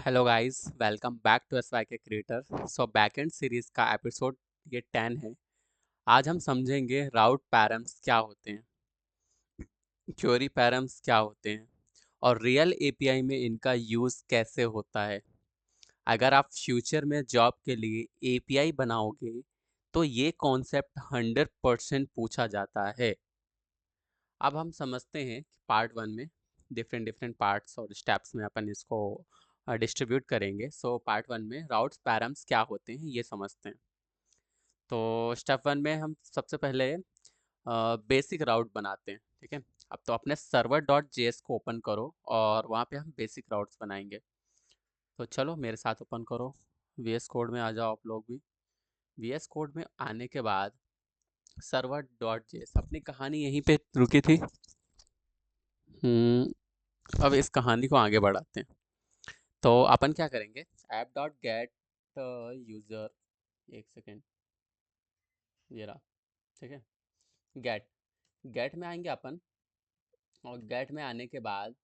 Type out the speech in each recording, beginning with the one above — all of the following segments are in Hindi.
Hello guys, welcome back to S Y K creator. Backend series का एपिसोड ये 10 है। आज हम समझेंगे राउट पैरम्स क्या होते हैं, क्वेरी पैरम्स क्या होते हैं और रियल एपीआई में इनका यूज़ कैसे होता है। अगर आप फ्यूचर में जॉब के लिए एपीआई बनाओगे तो ये कॉन्सेप्ट 100% पूछा जाता है। अब हम समझते हैं कि पार्ट वन में डिफरेंट डिफरेंट पार्ट्स और स्टेप्स में अपन इसको डिस्ट्रीब्यूट करेंगे। पार्ट वन में राउट्स पैरम्स क्या होते हैं ये समझते हैं। तो स्टेप वन में हम सबसे पहले बेसिक राउट बनाते हैं। ठीक है, अब तो अपने सर्वर डॉट जेएस को ओपन करो और वहाँ पे हम बेसिक राउट्स बनाएंगे। तो चलो मेरे साथ ओपन करो, वीएस कोड में आ जाओ आप लोग भी। वीएस कोड में आने के बाद सर्वर डॉट जेएस, अपनी कहानी यहीं पे रुकी थी। अब इस कहानी को आगे बढ़ाते हैं। तो अपन क्या करेंगे, ऐप डॉट गेट यूज़र, एक सेकेंड, ये रहा। ठीक है, गेट गेट में आएंगे अपन, और गेट में आने के बाद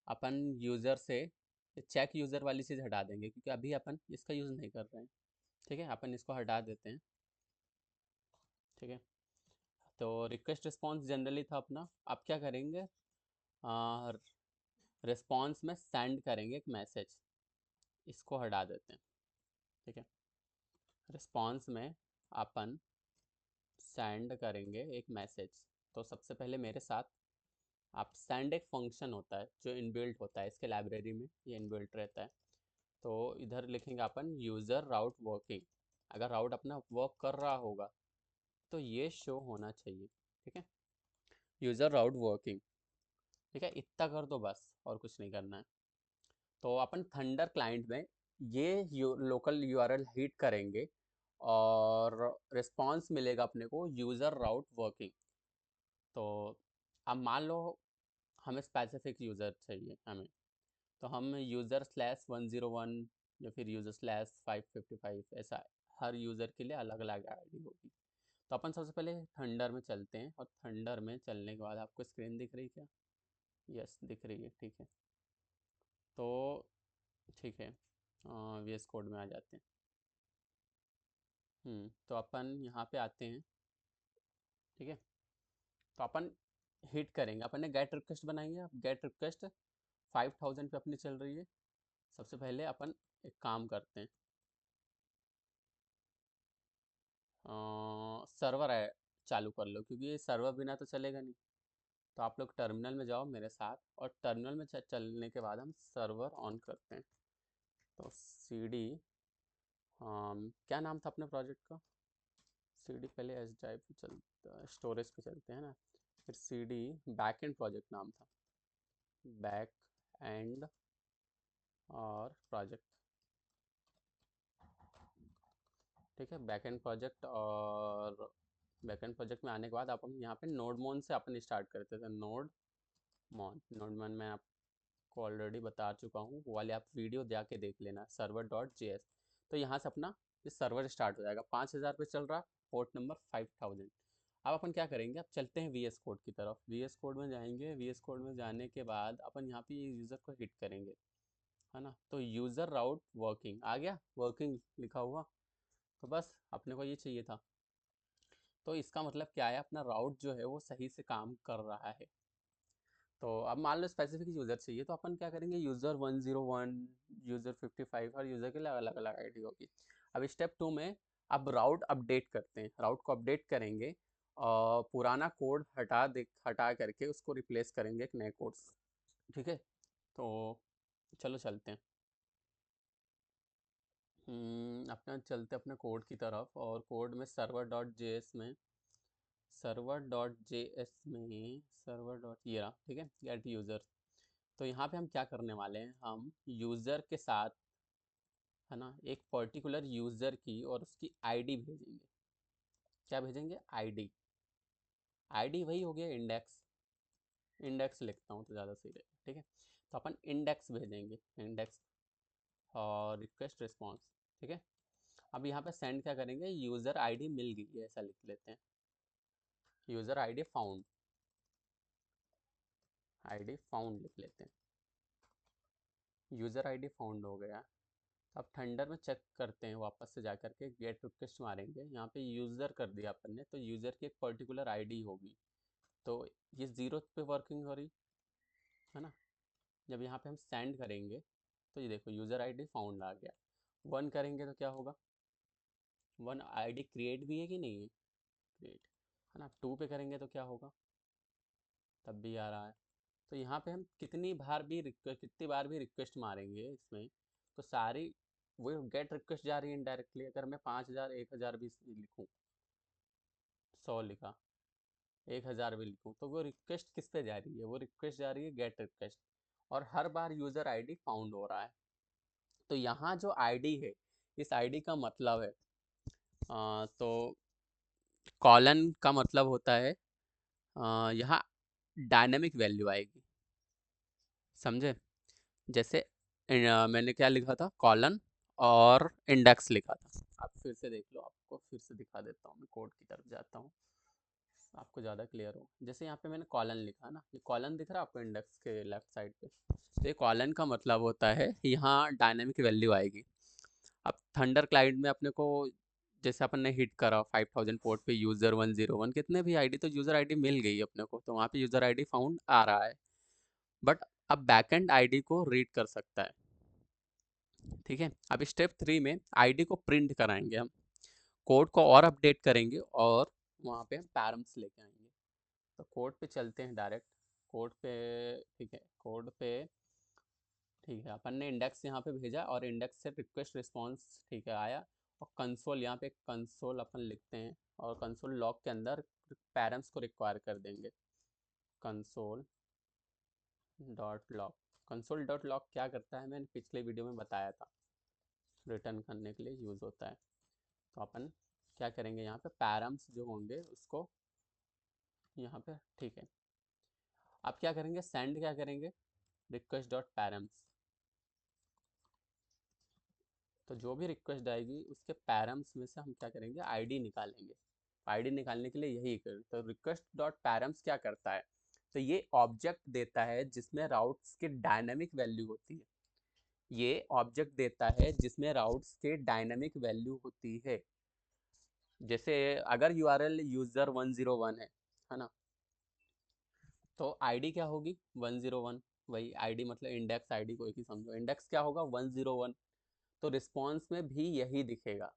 अपन यूज़र से चेक यूज़र वाली चीज़ हटा देंगे क्योंकि अभी अपन इसका यूज़ नहीं कर रहे हैं। ठीक है, अपन इसको हटा देते हैं। ठीक है, तो रिक्वेस्ट रिस्पॉन्स जनरली था अपना। अब क्या करेंगे, रिस्पॉन्स में सेंड करेंगे एक मैसेज, इसको हटा देते हैं। ठीक है, रिस्पॉन्स में अपन सेंड करेंगे एक मैसेज। तो सबसे पहले मेरे साथ आप सेंड, एक फंक्शन होता है जो इनबिल्ट होता है इसके लाइब्रेरी में, ये इनबिल्ट रहता है। तो इधर लिखेंगे अपन यूज़र राउट वर्किंग। अगर राउट अपना वर्क कर रहा होगा तो ये शो होना चाहिए। ठीक है, यूज़र राउट वर्किंग। ठीक है, इतना कर दो बस, और कुछ नहीं करना है। तो अपन थंडर क्लाइंट में ये लोकल यूआरएल हिट करेंगे और रिस्पॉन्स मिलेगा अपने को यूज़र राउट वर्किंग। तो अब मान लो हमें स्पेसिफिक यूज़र चाहिए हमें, तो हम यूज़र/101 या फिर यूज़र/555, ऐसा हर यूज़र के लिए अलग अलग आईडी होगी। तो अपन सबसे पहले थंडर में चलते हैं, और थंडर में चलने के बाद आपको स्क्रीन दिख रही क्या? यस दिख रही है। ठीक है, तो ठीक है, वीएस कोड में आ जाते हैं। तो अपन यहाँ पे आते हैं। ठीक है, तो अपन हिट करेंगे, अपन ने गेट रिक्वेस्ट बनाई है। अब गेट रिक्वेस्ट 5000 पे अपनी चल रही है। सबसे पहले अपन एक काम करते हैं, सर्वर है चालू कर लो, क्योंकि ये सर्वर बिना तो चलेगा नहीं। तो आप लोग टर्मिनल में जाओ मेरे साथ, और टर्मिनल में चलने के बाद हम सर्वर ऑन करते हैं। तो सी डी, क्या नाम था अपने प्रोजेक्ट का? सी डी पहले एस ड्राइव पे चलता, स्टोरेज पे चलते हैं ना। फिर C D back end project नाम था, बैक एंड और प्रोजेक्ट। ठीक है, बैक एंड प्रोजेक्ट, और बैक एंड प्रोजेक्ट में आने के बाद अपन यहाँ पे नोड मोन से अपन स्टार्ट करते थे। नोड मोन मैं आपको ऑलरेडी बता चुका हूँ, वो वाले आप वीडियो जाके देख लेना, सर्वर डॉट जे एस। तो यहाँ से अपना ये सर्वर स्टार्ट हो जाएगा। 5000 पे चल रहा, पोर्ट नंबर 5000। अब अपन क्या करेंगे, अब चलते हैं वीएस कोड की तरफ। वीएस कोड में जाएंगे, वीएस कोड में जाने के बाद अपन यहाँ पे यूज़र को हिट करेंगे, है ना। तो यूज़र राउट वर्किंग आ गया, वर्किंग लिखा हुआ। तो बस अपने को ये चाहिए था। तो इसका मतलब क्या है, अपना राउट जो है वो सही से काम कर रहा है। तो अब मान लो स्पेसिफिक यूज़र चाहिए, तो अपन क्या करेंगे, यूज़र 101, यूज़र 55, हर यूज़र के लिए अलग अलग आईडी होगी। अब स्टेप टू में अब राउट अपडेट करते हैं। राउट को अपडेट करेंगे और पुराना कोड हटा करके उसको रिप्लेस करेंगे एक नए कोड से। ठीक है, तो चलो चलते हैं। अपना चलते अपने कोड की तरफ, और कोड में सर्वर डॉट ये रहा। ठीक है, गेट यूज़र। तो यहाँ पे हम क्या करने वाले हैं, हम यूज़र के साथ, है ना, एक पर्टिकुलर यूज़र की और उसकी आईडी भेजेंगे। क्या भेजेंगे? आईडी। आईडी वही हो गया इंडेक्स। इंडेक्स लिखता हूँ तो ज़्यादा सही रहेगा। ठीक है, तो अपन इंडेक्स भेजेंगे, इंडेक्स और रिक्वेस्ट रिस्पॉन्स। ठीक है, अब यहाँ पे सेंड क्या करेंगे, यूज़र आईडी मिल गई है ऐसा लिख लेते हैं। यूज़र आईडी फाउंड लिख लेते हैं। यूज़र आईडी फाउंड हो गया। अब थंडर में चेक करते हैं, वापस से जा कर के गेट रिक्वेस्ट मारेंगे, यहाँ पे यूज़र कर दिया अपन ने, तो यूज़र की एक पर्टिकुलर आईडी होगी, तो ये 0 पे वर्किंग हो रही है ना। जब यहाँ पे हम सेंड करेंगे तो ये देखो यूज़र आईडी फाउंड आ गया। 1 करेंगे तो क्या होगा, 1 आईडी क्रिएट भी है कि नहीं है, क्रिएट है ना। 2 पे करेंगे तो क्या होगा, तब भी आ रहा है। तो यहाँ पे हम कितनी बार भी रिक्वेस्ट मारेंगे इसमें, तो सारी वो गेट रिक्वेस्ट जा रही है इनडायरेक्टली। अगर मैं 5000 1000 भी लिखूँ, 100 लिखा, 1000 भी लिखूँ, तो वो रिक्वेस्ट किस पे जा रही है, वो रिक्वेस्ट जा रही है गेट रिक्वेस्ट, और हर बार यूज़र आईडी फाउंड हो रहा है। तो यहाँ जो आईडी है, इस आईडी का मतलब है, तो कॉलन का मतलब होता है, यहाँ डायनेमिक वैल्यू आएगी, समझे। जैसे मैंने क्या लिखा था, कॉलन और इंडेक्स लिखा था। आप फिर से देख लो, आपको फिर से दिखा देता हूँ, मैं कोड की तरफ जाता हूँ, आपको ज़्यादा क्लियर हो। जैसे यहाँ पे मैंने कॉलन लिखा ना, ये कॉलन दिख रहा है आपको इंडेक्स के लेफ्ट साइड पे, तो ये कॉलन का मतलब होता है यहाँ डायनेमिक वैल्यू आएगी। अब थंडर क्लाइंट में अपने को, जैसे अपन ने हिट करा 5000 पोर्ट पे यूज़र 101, कितने भी आईडी, तो यूज़र आईडी मिल गई अपने को, तो वहाँ पे यूज़र आईडी फाउंड आ रहा है। बट अब बैकएंड आईडी को रीड कर सकता है, ठीक है। अब स्टेप 3 में आईडी को प्रिंट कराएंगे हम, कोड को और अपडेट करेंगे, और वहाँ पे हम पैरम्स लेके आएंगे। तो कोड पे चलते हैं डायरेक्ट, कोड पे, ठीक है, कोड पे, ठीक है, अपन ने इंडेक्स यहाँ पे भेजा, और इंडेक्स से रिक्वेस्ट रिस्पॉन्स, ठीक है, आया। और कंसोल, यहाँ पे कंसोल अपन लिखते हैं, और कंसोल लॉग के अंदर पैरम्स को रिक्वायर कर देंगे, console dot log. Console dot log क्या करता है, मैंने पिछले वीडियो में बताया था, रिटर्न करने के लिए यूज़ होता है। तो अपन क्या करेंगे, यहाँ पे पैरम्स जो होंगे उसको यहाँ पे, ठीक है। अब क्या करेंगे, सेंड क्या करेंगे, रिक्वेस्ट डॉट पैरम्स। तो जो भी रिक्वेस्ट आएगी उसके पैरम्स में से हम क्या करेंगे, आईडी निकालेंगे। आईडी निकालने के लिए यही कर, तो रिक्वेस्ट डॉट पैरम्स क्या करता है, तो ये ऑब्जेक्ट देता है जिसमें राउट्स की डायनेमिक वैल्यू होती है। ये ऑब्जेक्ट देता है जिसमें राउट्स के डायनेमिक वैल्यू होती है। जैसे अगर यूआरएल यूजर 101 है ना, तो आईडी क्या होगी 101, वही आईडी मतलब इंडेक्स आईडी को एक ही समझो, इंडेक्स क्या होगा 101, तो रिस्पॉन्स में भी यही दिखेगा,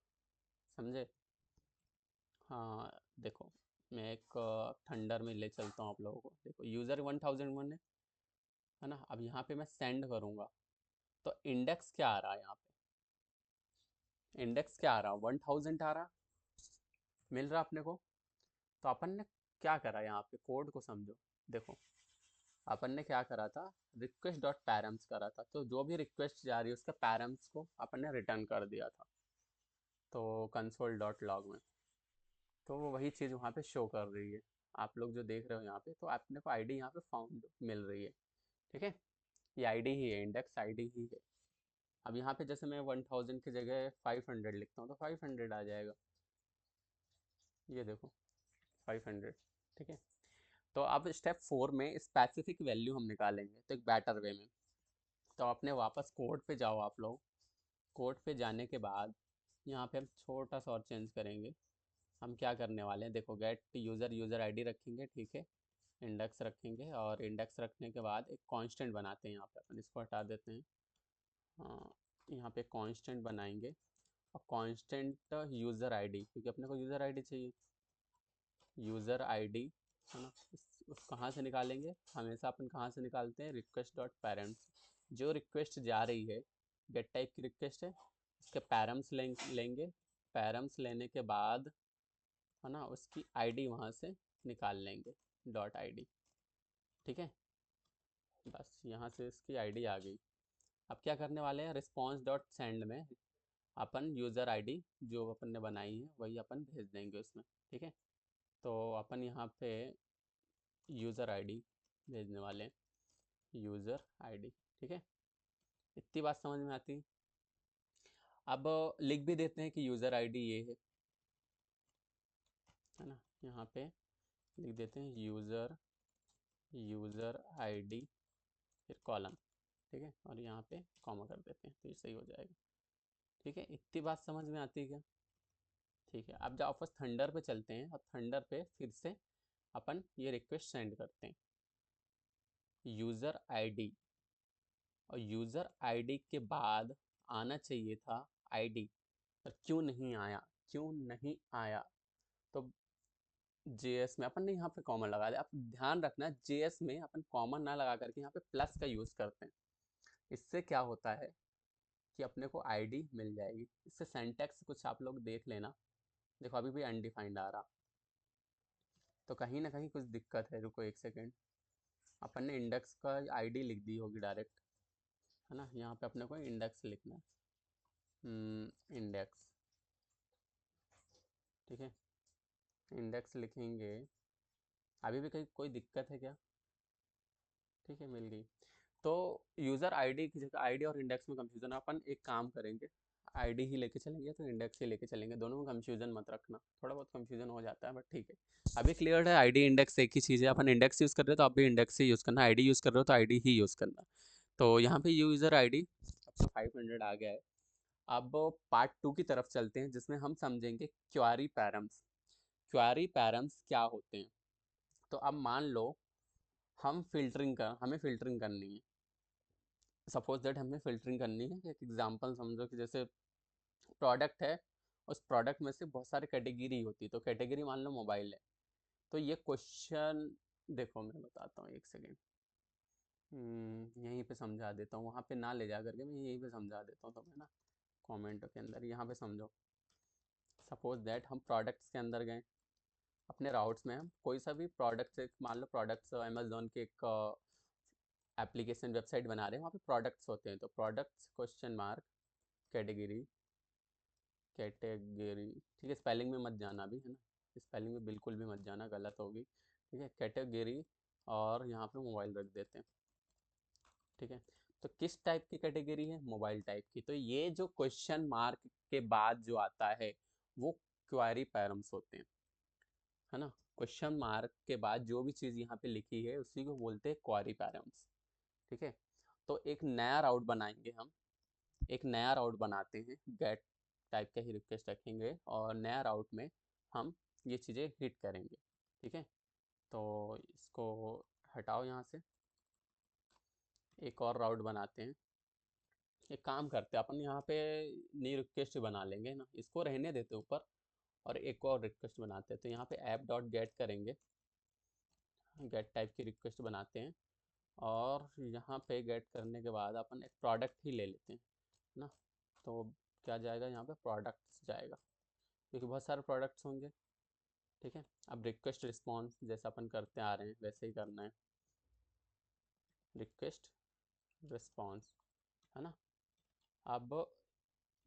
समझे। हाँ देखो, मैं एक थंडर में ले चलता हूँ आप लोगों को, देखो यूज़र 1001 है ना। अब यहाँ पे मैं सेंड करूँगा, तो इंडेक्स क्या आ रहा है, यहाँ पे इंडेक्स क्या आ रहा, 1000 आ रहा, मिल रहा अपने को। तो अपन ने क्या करा, यहाँ पे कोड को समझो, देखो अपन ने क्या करा था, रिक्वेस्ट डॉट पैरम्स करा था, तो जो भी रिक्वेस्ट जा रही है उसके पैरम्स को अपन ने रिटर्न कर दिया था, तो कंसोल डॉट लॉग में। तो वो वही चीज़ वहाँ पे शो कर रही है, आप लोग जो देख रहे हो यहाँ पे, तो अपने को आईडी यहाँ पे फाउंड मिल रही है, ठीक है। ये आईडी ही है, इंडेक्स आईडी ही है। अब यहाँ पे जैसे मैं 1000 की जगह 500 लिखता हूँ, तो 500 आ जाएगा, ये देखो 500, ठीक है। तो अब स्टेप 4 में स्पेसिफिक वैल्यू हम निकालेंगे, तो एक बेटर वे में। तो अपने वापस कोड पे जाओ आप लोग, कोड पे जाने के बाद यहाँ पे हम छोटा सा और चेंज करेंगे। हम क्या करने वाले हैं, देखो गेट यूज़र, यूज़र आईडी रखेंगे, ठीक है, इंडेक्स रखेंगे, और इंडेक्स रखने के बाद एक कांस्टेंट बनाते हैं, यहाँ पे अपन इसको हटा देते हैं। हाँ, यहाँ पे कांस्टेंट बनाएंगे, और कांस्टेंट यूज़र आईडी, क्योंकि अपने को यूज़र आईडी चाहिए, यूज़र आईडी है ना। उस कहाँ से निकालेंगे, हमेशा अपन कहाँ से निकालते हैं, रिक्वेस्ट डॉट पैरेंट्स। जो रिक्वेस्ट जा रही है, गेट टाइप की रिक्वेस्ट है, उसके पैरम्स लेंगे, पैरम्स लेने के बाद है ना उसकी आईडी वहाँ से निकाल लेंगे, डॉट आईडी, ठीक है। बस यहाँ से इसकी आईडी आ गई। अब क्या करने वाले हैं, रिस्पॉन्स डॉट सेंड में अपन यूज़र आईडी जो अपन ने बनाई है वही अपन भेज देंगे उसमें, ठीक है। तो अपन यहाँ पे यूज़र आईडी भेजने वाले हैं, यूज़र आईडी, ठीक है। इतनी बात समझ में आती है। अब लिख भी देते हैं कि यूज़र आईडी ये है ना। यहाँ पे लिख देते हैं यूज़र, यूज़र आईडी, फिर कॉलम, ठीक है, और यहाँ पे कॉमा कर देते हैं तो ये सही हो जाएगा। ठीक है, इतनी बात समझ में आती है क्या? ठीक है, अब जब वापस थंडर पे चलते हैं और थंडर पे फिर से अपन ये रिक्वेस्ट सेंड करते हैं यूज़र आईडी, और यूज़र आईडी के बाद आना चाहिए था आईडी, पर क्यों नहीं आया? क्यों नहीं आया? तो जेएस में अपन ने यहाँ पे कॉमन लगा दिया। आप ध्यान रखना जेएस में अपन कॉमन ना लगा करके यहाँ पे प्लस का यूज़ करते हैं। इससे क्या होता है कि अपने को आईडी मिल जाएगी। इससे सिंटैक्स कुछ आप लोग देख लेना। देखो अभी भी अनडिफाइंड आ रहा, तो कहीं ना कहीं कुछ दिक्कत है। रुको एक सेकेंड, अपन ने इंडेक्स का आईडी लिख दी होगी डायरेक्ट, है ना। यहाँ पे अपने को इंडेक्स लिखना है, इंडेक्स। ठीक है, इंडेक्स लिखेंगे। अभी भी कहीं कोई दिक्कत है क्या? ठीक है, मिल गई। तो यूज़र आईडी की जगह आईडी और इंडेक्स में कंफ्यूजन है, अपन एक काम करेंगे, आईडी ही लेके चलेंगे तो इंडेक्स ही लेके चलेंगे, दोनों में कंफ्यूजन मत रखना। थोड़ा बहुत कंफ्यूजन हो जाता है बट ठीक है। अभी क्लियर है, आईडी इंडेक्स एक ही चीज़ है। अपन इंडेक्स यूज़ कर रहे हो तो आप भी इंडेक्स ही यूज़ करना, आईडी यूज़ कर रहे हो तो आईडी ही यूज़ करना। तो यहाँ पे यूज़र आईडी आपका 500 आ गया है। अब पार्ट 2 की तरफ चलते हैं जिसमें हम समझेंगे क्वेरी पैरम्स। क्वेरी पैरम्स क्या होते हैं? तो अब मान लो हमें फ़िल्टरिंग करनी है। सपोज दैट हमें फ़िल्टरिंग करनी है। एक एग्जांपल समझो कि जैसे प्रोडक्ट है, उस प्रोडक्ट में से बहुत सारी कैटेगरी होती है, तो कैटेगरी मान लो मोबाइल है। तो ये क्वेश्चन देखो मैं बताता हूँ, एक सेकेंड। यहीं पे समझा देता हूँ, वहाँ पे ना ले जा करके मैं यहीं पे समझा देता हूँ तुम्हें ना, कमेंट के अंदर यहाँ पे समझो। सपोज दैट हम प्रोडक्ट्स के अंदर गए, अपने राउट्स में हम कोई सा भी प्रोडक्ट्स, एक मान लो प्रोडक्ट्स अमेजोन के एक एप्लीकेशन वेबसाइट बना रहे हैं, वहाँ पे प्रोडक्ट्स होते हैं, तो products question mark category, category. ठीक है, स्पेलिंग में मत जाना भी, है ना, स्पेलिंग में बिल्कुल भी मत जाना, गलत होगी। ठीक है, कैटेगरी, और यहाँ पे मोबाइल रख देते हैं। ठीक है, तो किस टाइप की कैटेगरी है? मोबाइल टाइप की। तो ये जो क्वेश्चन मार्क के बाद जो आता है वो क्वेरी पैरम्स होते हैं, है ना। क्वेश्चन मार्क के बाद जो भी चीज़ यहाँ पे लिखी है उसी को बोलते हैं क्वेरी पैरम्स। ठीक है, तो एक नया राउट बनाएंगे हम, एक नया राउट बनाते हैं, गेट टाइप का ही रिक्वेस्ट रखेंगे और नया राउट में हम ये चीज़ें हिट करेंगे। ठीक है, तो इसको हटाओ यहाँ से, एक और राउट बनाते हैं। एक काम करते हैं अपन यहाँ पे न्यू रिक्वेस्ट बना लेंगे ना, इसको रहने देते ऊपर, और एक और रिक्वेस्ट बनाते हैं। तो यहाँ पे ऐप डॉट गेट करेंगे, गेट टाइप की रिक्वेस्ट बनाते हैं, और यहाँ पे गेट करने के बाद अपन एक प्रोडक्ट ही ले लेते हैं ना। तो क्या जाएगा यहाँ पे? प्रोडक्ट्स जाएगा, क्योंकि बहुत सारे प्रोडक्ट्स होंगे। ठीक है, अब रिक्वेस्ट रिस्पॉन्स जैसा अपन करते आ रहे हैं वैसे ही करना है, रिक्वेस्ट रिस्पॉन्स, है ना। अब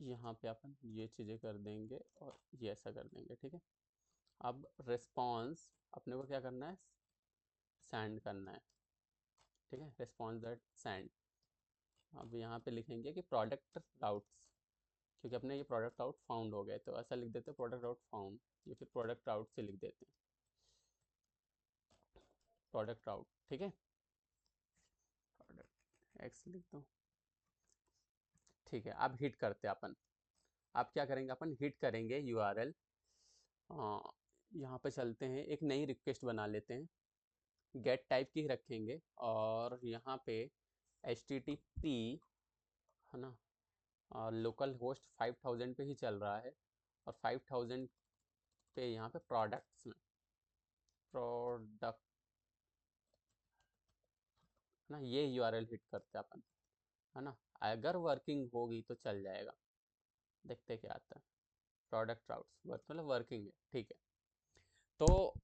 यहाँ पे अपन ये चीज़ें कर देंगे और ये ऐसा कर देंगे। ठीक है, अब रिस्पॉन्स अपने को क्या करना है? सेंड करना है। ठीक है, रिस्पॉन्स दैट सेंड। अब यहाँ पे लिखेंगे कि प्रोडक्ट राउट्स, क्योंकि अपने ये प्रोडक्ट राउट फाउंड हो गए, तो ऐसा लिख देते हैं प्रोडक्ट राउट फाउंड, या फिर प्रोडक्ट राउट से लिख देते हैं प्रोडक्ट राउट। ठीक है, प्रोडक्ट एक्स लिख दो। ठीक है, अब हिट करते हैं अपन। अब क्या करेंगे? अपन हिट करेंगे यूआरएल, यहाँ पे चलते हैं, एक नई रिक्वेस्ट बना लेते हैं, गेट टाइप की ही रखेंगे, और यहाँ पे एच टी टी पी, है ना, और लोकल होस्ट 5000 पे ही चल रहा है, और 5000 पे यहाँ पे प्रोडक्ट्स में प्रोडक्ट, है ना, ये यूआरएल हिट करते हैं अपन, है ना। अगर वर्किंग होगी तो चल जाएगा, देखते क्या आता है। प्रोडक्ट राउट्स वर्क मतलब वर्किंग है। ठीक है, तो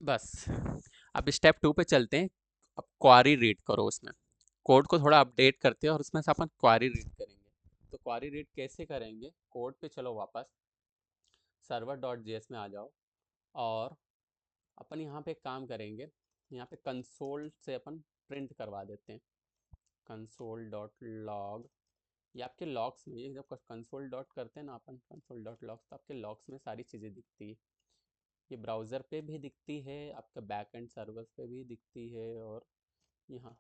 बस अब स्टेप 2 पे चलते हैं। अब क्वारी रीड करो, उसमें कोड को थोड़ा अपडेट करते हैं और उसमें से अपन क्वारी रीड करेंगे। तो क्वारी रीड कैसे करेंगे? कोड पे चलो वापस, सर्वर डॉट जेएस में आ जाओ, और अपन यहाँ पे एक काम करेंगे, यहाँ पे कंसोल से अपन प्रिंट करवा देते हैं, कंसोल डॉट लॉग। ये आपके लॉग्स में, ये जब कंसोल डॉट करते हैं ना अपन, कंसोल डॉट लॉग्स, तो आपके लॉग्स में सारी चीज़ें दिखती है। ये ब्राउज़र पे भी दिखती है, आपका बैक एंड सर्वर पे भी दिखती है, और यहाँ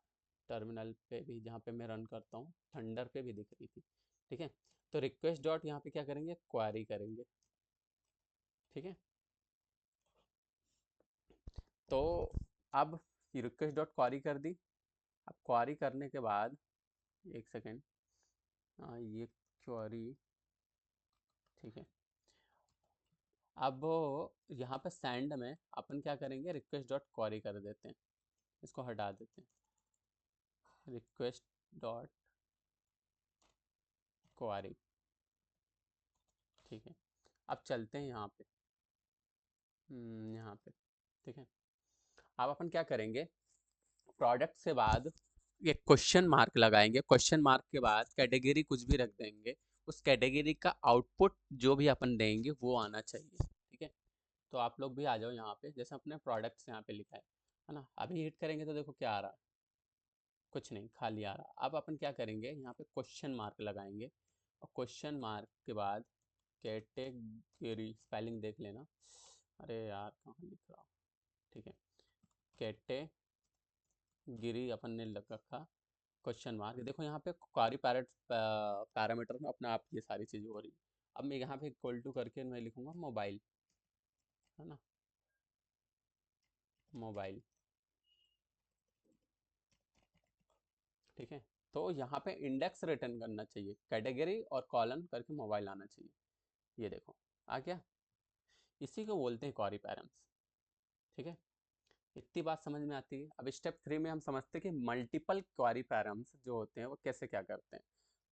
टर्मिनल पे भी जहाँ पे मैं रन करता हूँ थंडर पे भी दिख रही थी। ठीक है, तो रिक्वेस्ट डॉट यहाँ पे क्या करेंगे, क्वारी करेंगे। ठीक है, तो अब रिक्वेस्ट डॉट क्वारी कर दी। अब क्वारी करने के बाद एक सेकेंड, ये क्वारी, ठीक है। अब यहाँ पे सेंड में अपन क्या करेंगे, रिक्वेस्ट डॉट क्वारी कर देते हैं, इसको हटा देते हैं, रिक्वेस्ट डॉट क्वारी। ठीक है, अब चलते हैं यहाँ पे, यहाँ पे। ठीक है, अब अपन क्या करेंगे, प्रोडक्ट से बाद ये क्वेश्चन मार्क लगाएंगे, क्वेश्चन मार्क के बाद कैटेगरी कुछ भी रख देंगे, उस कैटेगरी का आउटपुट जो भी अपन देंगे वो आना चाहिए। ठीक है, तो आप लोग भी आ जाओ यहाँ पे, जैसे अपने प्रोडक्ट्स यहाँ पे लिखा है ना, अभी हिट करेंगे तो देखो क्या आ रहा है, कुछ नहीं, खाली आ रहा। अब अपन क्या करेंगे, यहाँ पे क्वेश्चन मार्क लगाएंगे, और क्वेश्चन मार्क के बाद कैटेगरी, स्पेलिंग देख लेना, अरे यार कहाँ लिख रहा हूँ। ठीक है, कैटेगरी अपन ने लग रखा, क्वेश्चन मार्क, देखो यहाँ पे क्वारी पैरामीटर में अपने आप ये सारी चीज़ें हो रही है। अब मैं यहाँ पे इक्वल टू करके मैं लिखूँगा मोबाइल, है ना, मोबाइल। ठीक है, तो यहाँ पे इंडेक्स रिटर्न करना चाहिए, कैटेगरी और कॉलन करके मोबाइल आना चाहिए, ये देखो आ गया। इसी को बोलते हैं क्वारी पैरम्स। ठीक है, इतनी बात समझ में आती है। अब स्टेप 3 में हम समझते हैं कि मल्टीपल क्वारी पैरम्स जो होते हैं वो कैसे क्या करते हैं।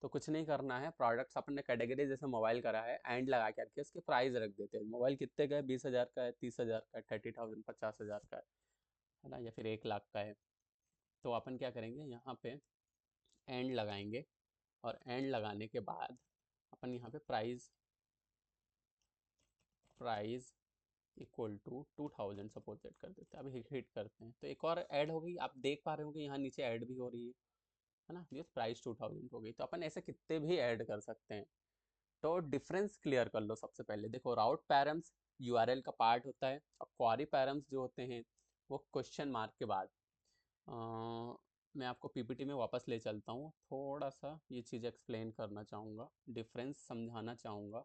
तो कुछ नहीं करना है, प्रोडक्ट्स अपन ने कैटेगरी जैसे मोबाइल करा है, एंड लगा करके इसके प्राइस रख देते हैं, मोबाइल कितने का है, 20,000 का है, 30,000 का है, 30,000, 50,000 का है ना, या फिर 1 लाख का है। तो अपन क्या करेंगे, यहाँ पे एंड लगाएंगे, और एंड लगाने के बाद अपन यहाँ पे price price equal to 2000 suppose set कर देते हैं। अभी हिट करते हैं तो एक और ऐड हो गई, आप देख पा रहे हो कि यहाँ नीचे ऐड भी हो रही है ना, ये प्राइस 2000 हो गई। तो अपन ऐसे कितने भी ऐड कर सकते हैं। तो डिफरेंस क्लियर कर लो सबसे पहले, देखो राउट पैरम्स यूआरएल का पार्ट होता है, और क्वारी पैरम्स जो होते हैं वो क्वेश्चन मार्क के बाद। मैं आपको पीपीटी में वापस ले चलता हूँ, थोड़ा सा ये चीज़ एक्सप्लेन करना चाहूँगा, डिफरेंस समझाना चाहूँगा।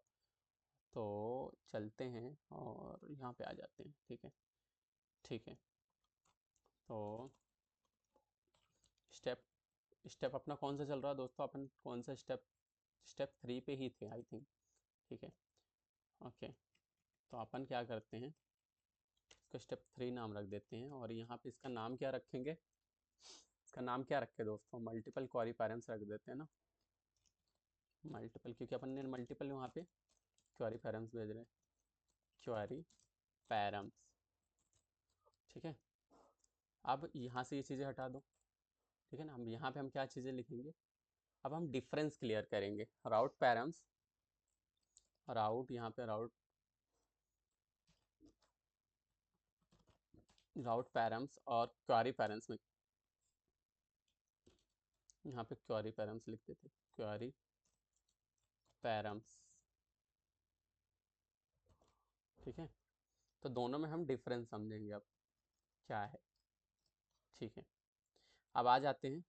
तो चलते हैं और यहाँ पे आ जाते हैं। ठीक है, ठीक है, तो स्टेप स्टेप अपना कौन सा चल रहा है दोस्तों, अपन कौन सा स्टेप, स्टेप 3 पे ही थे आई थिंक। ठीक है, ओके, तो अपन क्या करते हैं, इसको स्टेप 3 नाम रख देते हैं, और यहाँ पे इसका नाम क्या रखेंगे, इसका नाम क्या रखे दोस्तों, मल्टीपल क्वारी पैरेंट्स रख देते हैं ना, मल्टीपल, क्योंकि अपन ने मल्टीपल वहाँ पे क्वारी पैरेंट्स भेज रहे हैं, क्वारी पैरम्स। ठीक है, अब यहाँ से ये चीज़ें हटा दो। ठीक है ना, हम यहाँ पे हम क्या चीज़ें लिखेंगे, अब हम डिफरेंस क्लियर करेंगे, राउट पैरम्स, राउट यहाँ पे राउट पैरम्स और क्वारी पैरम्स में, यहाँ पे क्वारी पैरम्स लिख देते, क्वारी पैरम्स। ठीक है, तो दोनों में हम डिफरेंस समझेंगे अब क्या है। ठीक है, अब आ जाते हैं,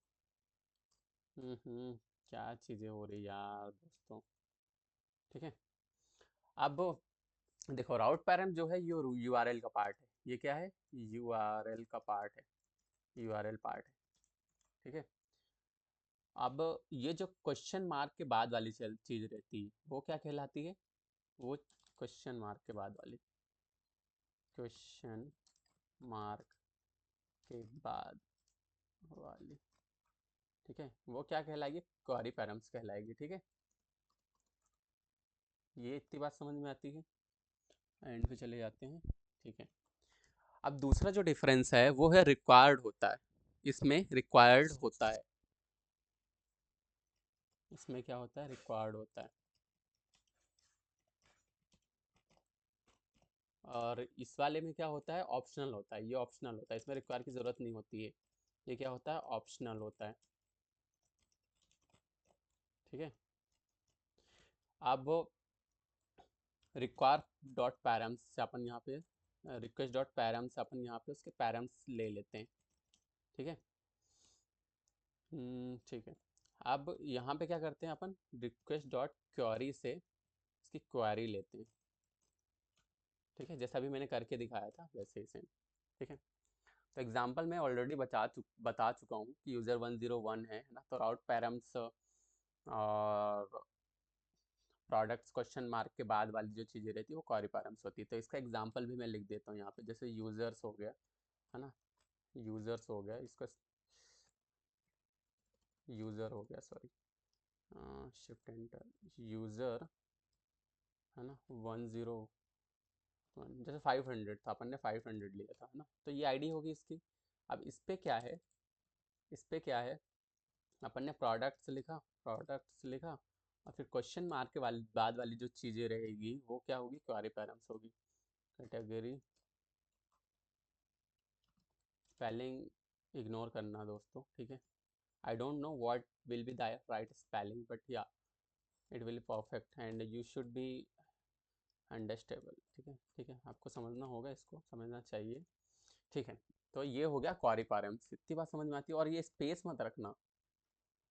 क्या चीज़ें हो रही यार दोस्तों। ठीक है, अब देखो राउट पैरम जो है ये यूआरएल का पार्ट है, ये क्या है, यूआरएल का पार्ट है, यूआरएल पार्ट है। ठीक है, अब ये जो क्वेश्चन मार्क के बाद वाली चीज़ रहती है वो क्या कहलाती है, वो क्वेश्चन मार्क के बाद वाली, क्वेश्चन मार्क के बाद वाली, ठीक है, वो क्या कहलाएगी, क्वेरी पैरम्स कहलाएगी। ठीक है, ये इतनी बात समझ में आती है, एंड पे चले जाते हैं। ठीक है, अब दूसरा जो डिफरेंस है वो है रिक्वायर्ड होता है, इसमें रिक्वायर्ड होता है, इसमें क्या होता है, रिक्वायर्ड होता है, और इस वाले में क्या होता है, ऑप्शनल होता है, ये ऑप्शनल होता है, इसमें रिक्वायर की ज़रूरत नहीं होती है, ये क्या होता है, ऑप्शनल होता है। ठीक है, अब रिक्वायर डॉट पैरम्स से अपन यहाँ पे, रिक्वेस्ट डॉट पैरम्स से अपन यहाँ पे उसके पैरम्स ले लेते हैं। ठीक है, ठीक है। अब यहाँ पे क्या करते हैं अपन, रिक्वेस्ट डॉट क्वेरी से इसकी क्वेरी लेते हैं। ठीक है, जैसा भी मैंने करके दिखाया था वैसे ही सेम। ठीक है, तो एग्जांपल मैं ऑलरेडी बता चुका हूँ कि यूज़र 101 है ना, तो राउट पैरम्स और प्रोडक्ट्स क्वेश्चन मार्क के बाद वाली जो चीज़ें रहती है वो क्वेरी पैरम्स होती है। तो इसका एग्जांपल भी मैं लिख देता हूँ यहाँ पे, जैसे यूज़र्स हो गया, है ना, यूज़र्स हो गया, इसका यूज़र हो गया, सॉरी, शिफ्ट एंटर, यूज़र, है ना, 101, जैसे 500 था, अपन ने 500 लिया था, है ना, तो ये आईडी होगी इसकी। अब इस पे क्या है, इस पे क्या है, अपन ने प्रोडक्ट्स लिखा, और फिर क्वेश्चन मार्क के बाद वाली जो चीज़ें रहेगी वो क्या होगी, क्वेरी पैरम्स होगी। कैटेगरी, स्पेलिंग इग्नोर करना दोस्तों, ठीक है। I don't know what will be the right spelling, but yeah it will perfect and you should be understandable. ठीक है, ठीक है, आपको समझना होगा, इसको समझना चाहिए। ठीक है, तो ये हो गया क्वेरी पैरम्स, इतनी बात समझ में आती है। और ये स्पेस मत रखना,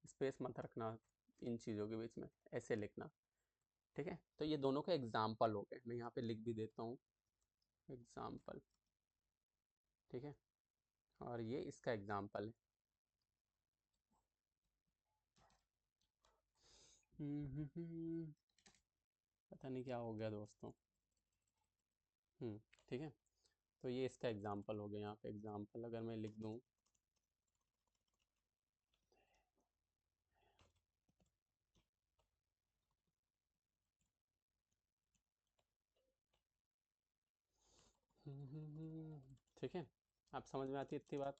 स्पेस मत रखना इन चीज़ों के बीच में, ऐसे लिखना। ठीक है, तो ये दोनों के एग्जाम्पल हो गए, मैं यहाँ पे लिख भी देता हूँ एग्जाम्पल। ठीक है, और ये इसका एग्जाम्पल है। पता नहीं क्या हो गया दोस्तों। ठीक है, तो ये इसका एग्जाम्पल हो गया। यहाँ पे एग्जाम्पल अगर मैं लिख दूँ, ठीक है, आप समझ में आती है इतनी बात।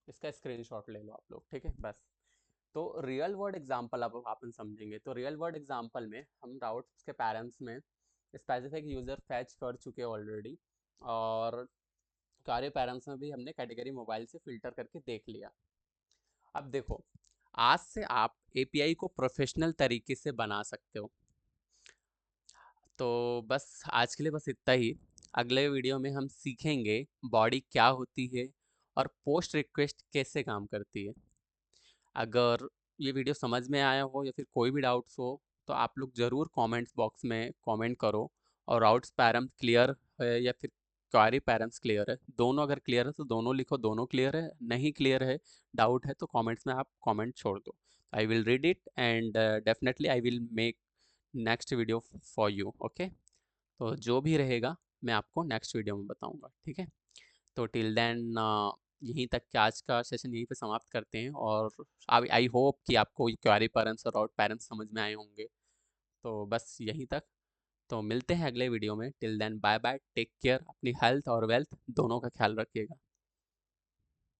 इसका स्क्रीनशॉट ले लो आप लोग, ठीक है, बस। तो रियल वर्ड एग्जांपल अब अपन समझेंगे। तो रियल वर्ड एग्जांपल में हम राउट्स के पैरेंट्स में स्पेसिफिक यूज़र फैच कर चुके हैं ऑलरेडी, और कार्य पैरेंट्स में भी हमने कैटेगरी मोबाइल से फिल्टर करके देख लिया। अब देखो, आज से आप एपीआई को प्रोफेशनल तरीके से बना सकते हो। तो बस आज के लिए बस इतना ही। अगले वीडियो में हम सीखेंगे बॉडी क्या होती है और पोस्ट रिक्वेस्ट कैसे काम करती है। अगर ये वीडियो समझ में आया हो या फिर कोई भी डाउट्स हो तो आप लोग ज़रूर कमेंट्स बॉक्स में कमेंट करो। और राउट्स पैरम क्लियर है या फिर क्वारी पैरम्स क्लियर है, दोनों अगर क्लियर है तो दोनों लिखो, दोनों क्लियर है, नहीं क्लियर है, डाउट है, तो कमेंट्स में आप कमेंट छोड़ दो। I will read it and definitely I will make next video for you. Okay, तो जो भी रहेगा मैं आपको नेक्स्ट वीडियो में बताऊंगा, ठीक है। तो टिल देन यहीं तक के आज का सेशन यहीं पे समाप्त करते हैं। और आई होप कि आपको क्वेरी पैरेंट्स और आउट पैरेंट्स समझ में आए होंगे। तो बस यहीं तक, तो मिलते हैं अगले वीडियो में। Till then bye bye, take care, अपनी हेल्थ और वेल्थ दोनों का ख्याल रखिएगा।